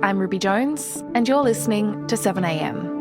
I'm Ruby Jones, and you're listening to 7am.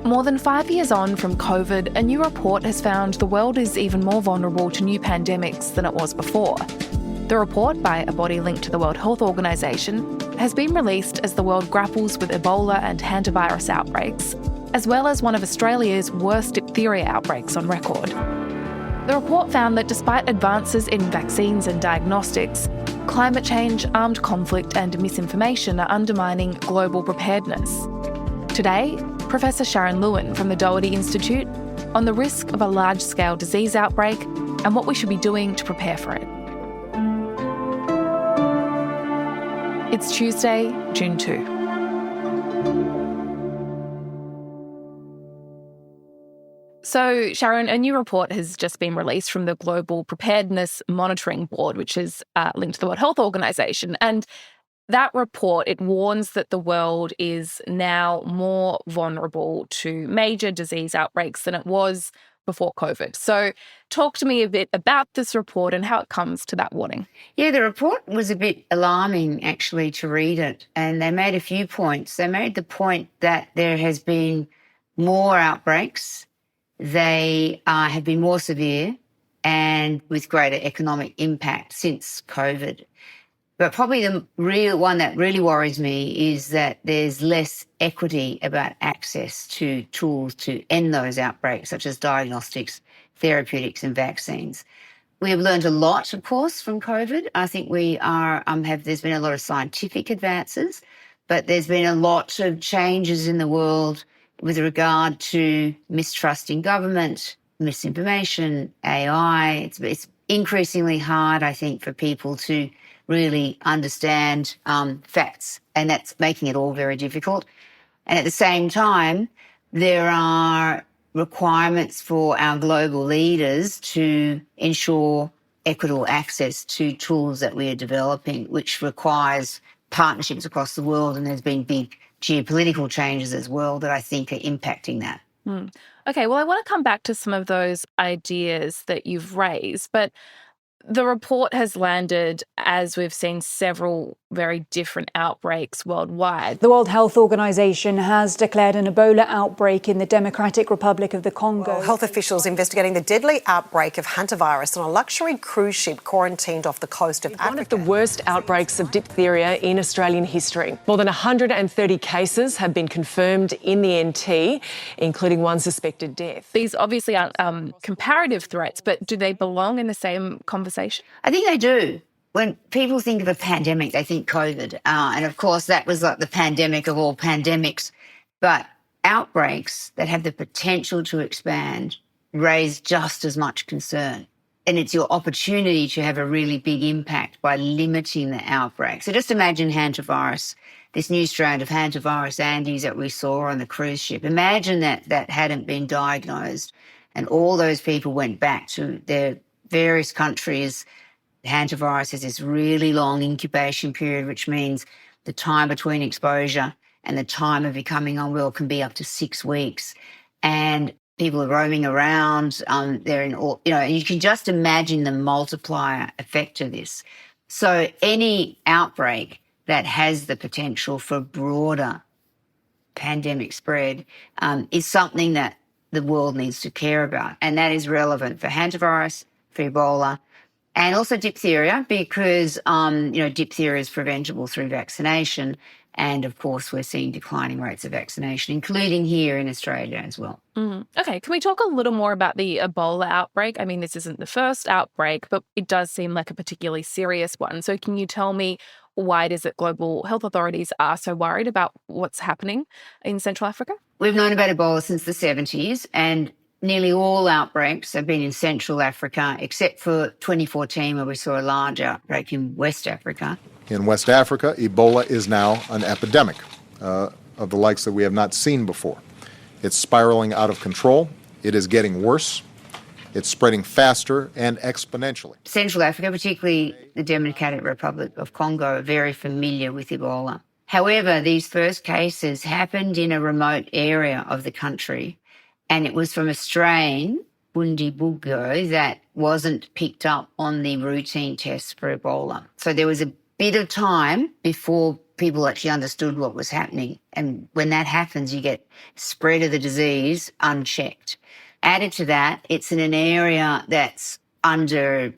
More than 5 years on from COVID, a new report has found the world is even more vulnerable to new pandemics than it was before. The report, by a body linked to the World Health Organization, has been released as the world grapples with Ebola and hantavirus outbreaks, as well as one of Australia's worst diphtheria outbreaks on record. The report found that despite advances in vaccines and diagnostics, climate change, armed conflict and misinformation are undermining global preparedness. Today, Professor Sharon Lewin from the Doherty Institute on the risk of a large-scale disease outbreak and what we should be doing to prepare for it. It's Tuesday, June 2. So, Sharon, a new report has just been released from the Global Preparedness Monitoring Board, which is linked to the World Health Organization. And that report, it warns that the world is now more vulnerable to major disease outbreaks than it was before COVID. So talk to me a bit about this report and how it comes to that warning. Yeah, the report was a bit alarming, actually, to read it. And they made a few points. They made the point that there has been more outbreaks. They have been more severe and with greater economic impact since COVID. But probably the real one that really worries me is that there's less equity about access to tools to end those outbreaks, such as diagnostics, therapeutics and vaccines. We have learned a lot, of course, from COVID. I think we are there's been a lot of scientific advances, but there's been a lot of changes in the world with regard to mistrust in government, misinformation, AI. It's increasingly hard, I think, for people to really understand facts, and that's making it all very difficult. And at the same time, there are requirements for our global leaders to ensure equitable access to tools that we are developing, which requires partnerships across the world, and there's been big geopolitical changes as well that I think are impacting that. Okay, well, I want to come back to some of those ideas that you've raised, but the report has landed as we've seen several very different outbreaks worldwide. The World Health Organization has declared an Ebola outbreak in the Democratic Republic of the Congo. Well, health officials investigating the deadly outbreak of hantavirus on a luxury cruise ship quarantined off the coast of Africa. One of the worst outbreaks of diphtheria in Australian history. More than 130 cases have been confirmed in the NT, including one suspected death. These obviously aren't comparative threats, but do they belong in the same conversation? I think they do. When people think of a pandemic, they think COVID. And of course, that was like the pandemic of all pandemics. But outbreaks that have the potential to expand raise just as much concern. And it's your opportunity to have a really big impact by limiting the outbreak. So just imagine hantavirus, this new strand of hantavirus Andes that we saw on the cruise ship. Imagine that hadn't been diagnosed and all those people went back to their various countries. Hantavirus has this really long incubation period, which means the time between exposure and the time of becoming unwell can be up to 6 weeks. And people are roaming around. They're in all, you can just imagine the multiplier effect of this. So any outbreak that has the potential for broader pandemic spread is something that the world needs to care about. And that is relevant for hantavirus, for Ebola, and also diphtheria, because, diphtheria is preventable through vaccination. And, of course, we're seeing declining rates of vaccination, including here in Australia as well. Okay, can we talk a little more about the Ebola outbreak? I mean, this isn't the first outbreak, but it does seem like a particularly serious one. So can you tell me why it is that global health authorities are so worried about what's happening in Central Africa? We've known about Ebola since the 70s, and nearly all outbreaks have been in Central Africa, except for 2014, where we saw a large outbreak in West Africa. In West Africa, Ebola is now an epidemic of the likes that we have not seen before. It's spiraling out of control. It is getting worse. It's spreading faster and exponentially. Central Africa, particularly the Democratic Republic of Congo, are very familiar with Ebola. However, these first cases happened in a remote area of the country, and it was from a strain Bundibugo that wasn't picked up on the routine tests for Ebola. So there was a bit of time before people actually understood what was happening. And when that happens, you get spread of the disease unchecked. Added to that, it's in an area that's under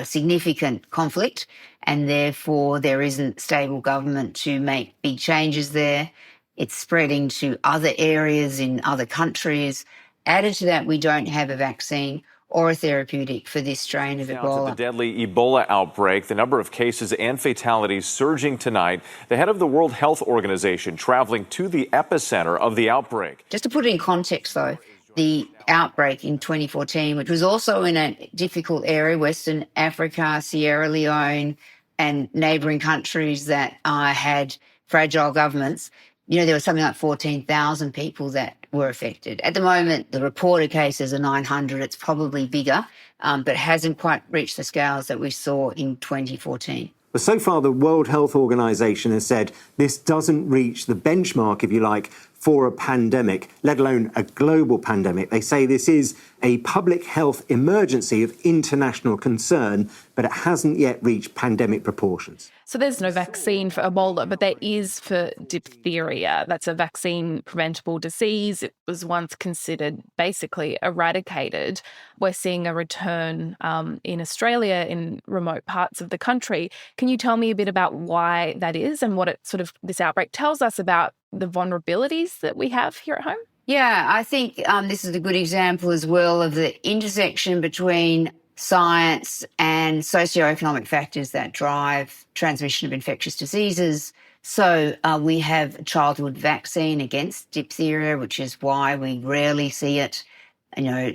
significant conflict, and therefore there isn't stable government to make big changes there. It's spreading to other areas in other countries. Added to that, we don't have a vaccine or a therapeutic for this strain of Ebola. To the deadly Ebola outbreak, the number of cases and fatalities surging tonight. The head of the World Health Organization traveling to the epicenter of the outbreak. Just to put it in context, though, the outbreak in 2014, which was also in a difficult area, Western Africa, Sierra Leone, and neighbouring countries that had fragile governments, there was something like 14,000 people that were affected. At the moment, the reported cases are 900. It's probably bigger, but hasn't quite reached the scales that we saw in 2014. But so far, the World Health Organization has said this doesn't reach the benchmark, if you like, for a pandemic, let alone a global pandemic. They say this is a public health emergency of international concern, but it hasn't yet reached pandemic proportions. So there's no vaccine for Ebola, but there is for diphtheria. That's a vaccine-preventable disease. It was once considered basically eradicated. We're seeing a return in Australia, in remote parts of the country. Can you tell me a bit about why that is and what this outbreak tells us about the vulnerabilities that we have here at home? Yeah, I think this is a good example as well of the intersection between science and socioeconomic factors that drive transmission of infectious diseases. So we have a childhood vaccine against diphtheria, which is why we rarely see it.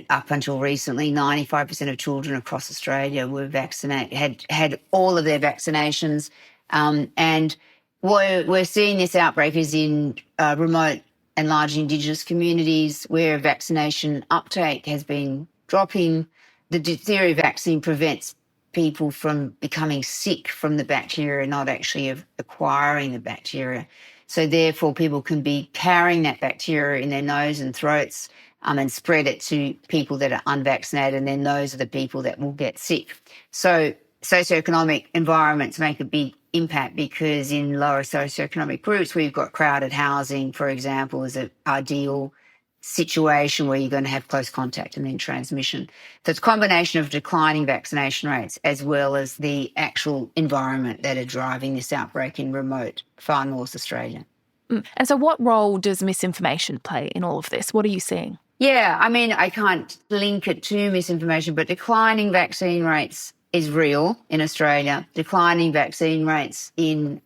Up until recently, 95% of children across Australia were vaccinated, had all of their vaccinations. And we're seeing this outbreak is in remote and large Indigenous communities where vaccination uptake has been dropping. The diphtheria vaccine prevents people from becoming sick from the bacteria, not actually of acquiring the bacteria. So therefore, people can be carrying that bacteria in their nose and throats and spread it to people that are unvaccinated, and then those are the people that will get sick. So socioeconomic environments make a big impact because in lower socioeconomic groups, we've got crowded housing, for example, is an ideal situation where you're going to have close contact and then transmission. So it's a combination of declining vaccination rates as well as the actual environment that are driving this outbreak in remote far north Australia. And so what role does misinformation play in all of this? What are you seeing? Yeah, I mean, I can't link it to misinformation, but declining vaccine rates is real in Australia. Declining vaccine rates in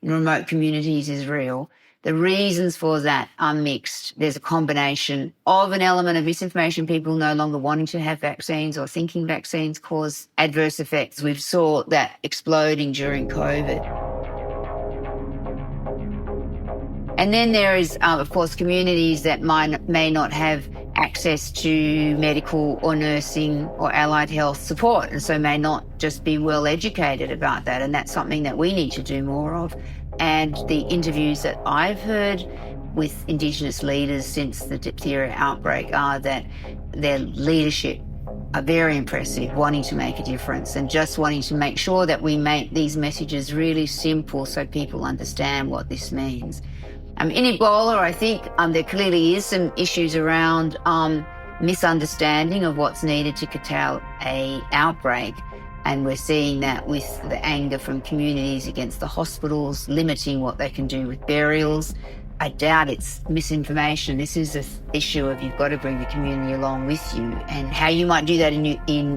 remote communities is real. The reasons for that are mixed. There's a combination of an element of misinformation, people no longer wanting to have vaccines or thinking vaccines cause adverse effects. We saw that exploding during COVID. And then there is, of course, communities that may not have access to medical or nursing or allied health support, and so may not just be well educated about that. And that's something that we need to do more of. And the interviews that I've heard with Indigenous leaders since the diphtheria outbreak are that their leadership are very impressive, wanting to make a difference and just wanting to make sure that we make these messages really simple so people understand what this means. In Ebola, I think there clearly is some issues around misunderstanding of what's needed to curtail an outbreak. And we're seeing that with the anger from communities against the hospitals, limiting what they can do with burials. I doubt it's misinformation. This is an issue of you've got to bring the community along with you. And how you might do that in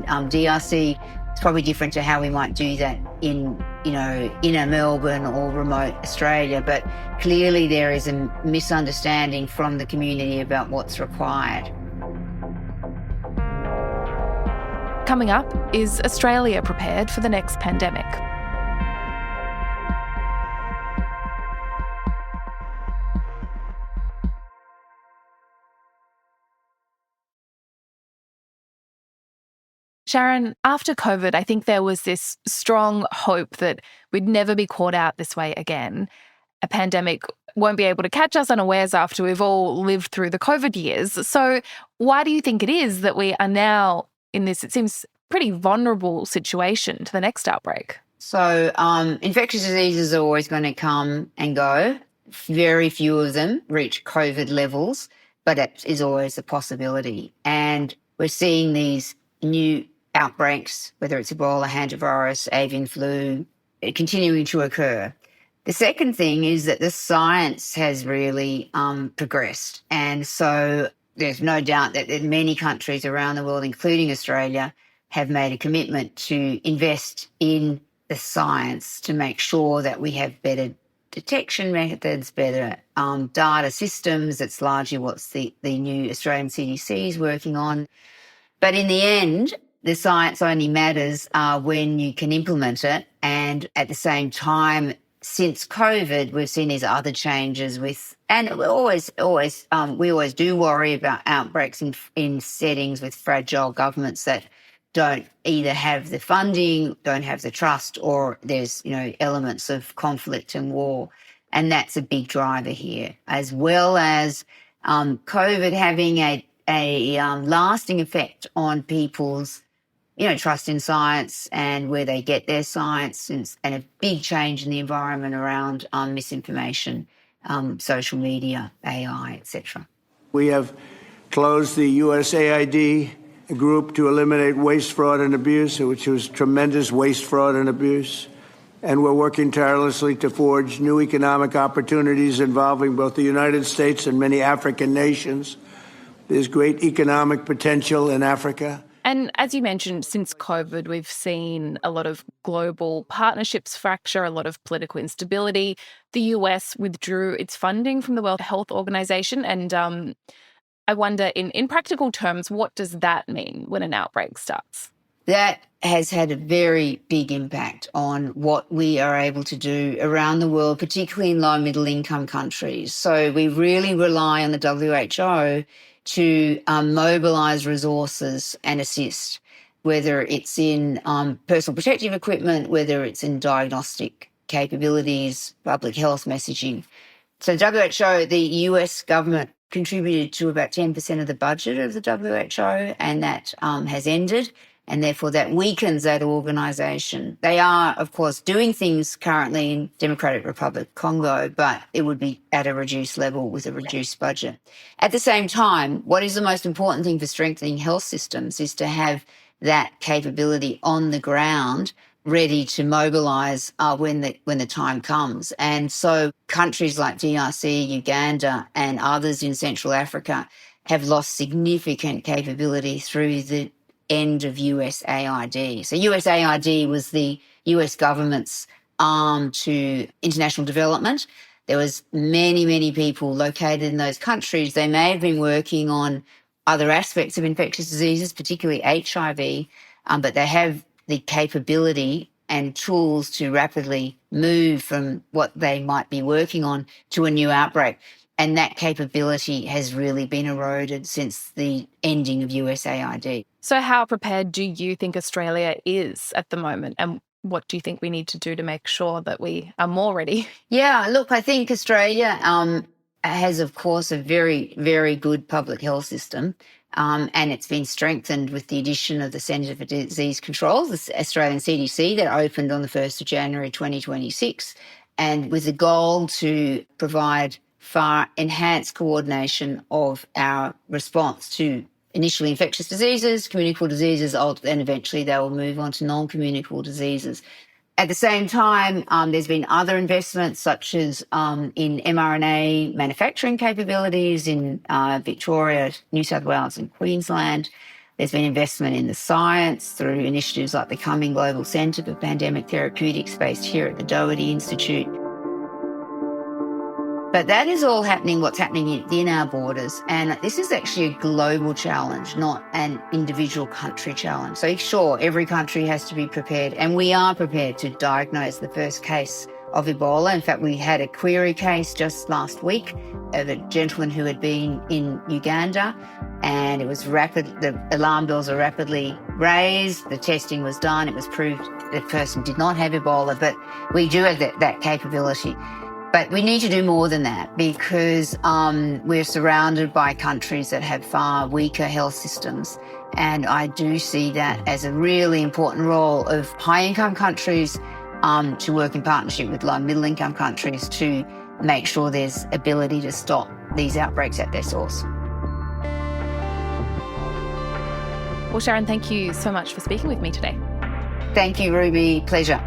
DRC, it's probably different to how we might do that in inner Melbourne or remote Australia. But clearly there is a misunderstanding from the community about what's required. Coming up, is Australia prepared for the next pandemic? Sharon, after COVID, I think there was this strong hope that we'd never be caught out this way again. A a pandemic won't be able to catch us unawares after we've all lived through the COVID years. So why do you think it is that we are now in this, it seems, pretty vulnerable situation to the next outbreak? So infectious diseases are always going to come and go. Very few of them reach COVID levels, but it is always a possibility. And we're seeing these new outbreaks, whether it's Ebola, hantavirus, avian flu, continuing to occur. The second thing is that the science has really progressed. And so there's no doubt that many countries around the world, including Australia, have made a commitment to invest in the science to make sure that we have better detection methods, better data systems. It's largely what the new Australian CDC is working on. But in the end, the science only matters when you can implement it. And at the same time, since COVID, we've seen these other changes and we always do worry about outbreaks in settings with fragile governments that don't either have the funding, don't have the trust, or there's, elements of conflict and war. And that's a big driver here, as well as COVID having a lasting effect on people's trust in science and where they get their science, and a big change in the environment around misinformation, social media, AI, etc. We have closed the USAID group to eliminate waste, fraud, and abuse, which was tremendous waste, fraud, and abuse. And we're working tirelessly to forge new economic opportunities involving both the United States and many African nations. There's great economic potential in Africa. And as you mentioned, since COVID, we've seen a lot of global partnerships fracture, a lot of political instability. The US withdrew its funding from the World Health Organization. And I wonder, in practical terms, what does that mean when an outbreak starts? That has had a very big impact on what we are able to do around the world, particularly in low and middle income countries. So we really rely on the WHO to mobilise resources and assist, whether it's in personal protective equipment, whether it's in diagnostic capabilities, public health messaging. So WHO, the US government, contributed to about 10% of the budget of the WHO, and that has ended, and therefore that weakens that organisation. They are, of course, doing things currently in Democratic Republic of Congo, but it would be at a reduced level with a reduced budget. At the same time, what is the most important thing for strengthening health systems is to have that capability on the ground ready to mobilise when the time comes. And so countries like DRC, Uganda and others in Central Africa have lost significant capability through the end of USAID. So USAID was the US government's arm to international development. There was many people located in those countries. They may have been working on other aspects of infectious diseases, particularly HIV, but they have the capability and tools to rapidly move from what they might be working on to a new outbreak. And that capability has really been eroded since the ending of USAID. So how prepared do you think Australia is at the moment? And what do you think we need to do to make sure that we are more ready? Yeah, look, I think Australia has, of course, a very, very good public health system. And it's been strengthened with the addition of the Centre for Disease Control, the Australian CDC, that opened on the 1st of January 2026, and with the goal to provide far enhanced coordination of our response to initially infectious diseases, communicable diseases, and eventually they will move on to non-communicable diseases. At the same time, there's been other investments such as in mRNA manufacturing capabilities in Victoria, New South Wales and Queensland. There's been investment in the science through initiatives like the Cumming Global Centre for Pandemic Therapeutics based here at the Doherty Institute. But that is all happening, what's happening within our borders. And this is actually a global challenge, not an individual country challenge. So sure, every country has to be prepared, and we are prepared to diagnose the first case of Ebola. In fact, we had a query case just last week of a gentleman who had been in Uganda, and it was the alarm bells are rapidly raised, the testing was done, it was proved the person did not have Ebola, but we do have that capability. But we need to do more than that because we're surrounded by countries that have far weaker health systems. And I do see that as a really important role of high-income countries to work in partnership with low and middle-income countries to make sure there's ability to stop these outbreaks at their source. Well, Sharon, thank you so much for speaking with me today. Thank you, Ruby. Pleasure.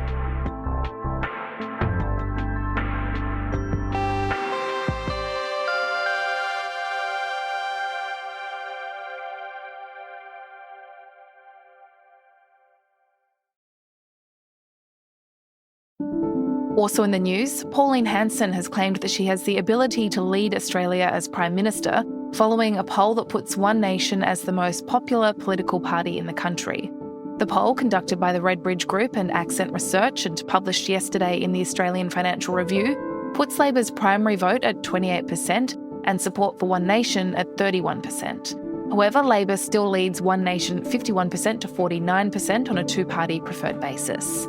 Also in the news, Pauline Hanson has claimed that she has the ability to lead Australia as Prime Minister following a poll that puts One Nation as the most popular political party in the country. The poll, conducted by the Redbridge Group and Accent Research and published yesterday in the Australian Financial Review, puts Labor's primary vote at 28% and support for One Nation at 31%. However, Labor still leads One Nation 51% to 49% on a two-party preferred basis.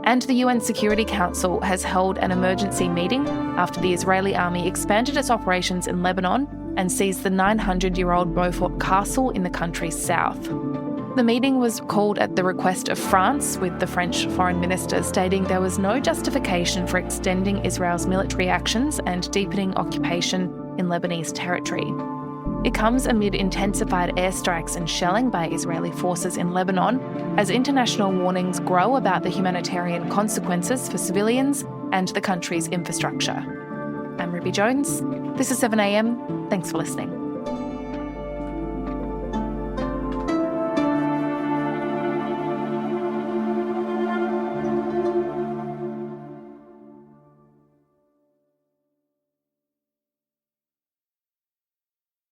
And the UN Security Council has held an emergency meeting after the Israeli army expanded its operations in Lebanon and seized the 900-year-old Beaufort Castle in the country's south. The meeting was called at the request of France, with the French Foreign Minister stating there was no justification for extending Israel's military actions and deepening occupation in Lebanese territory. It comes amid intensified airstrikes and shelling by Israeli forces in Lebanon as international warnings grow about the humanitarian consequences for civilians and the country's infrastructure. I'm Ruby Jones. This is 7am. Thanks for listening.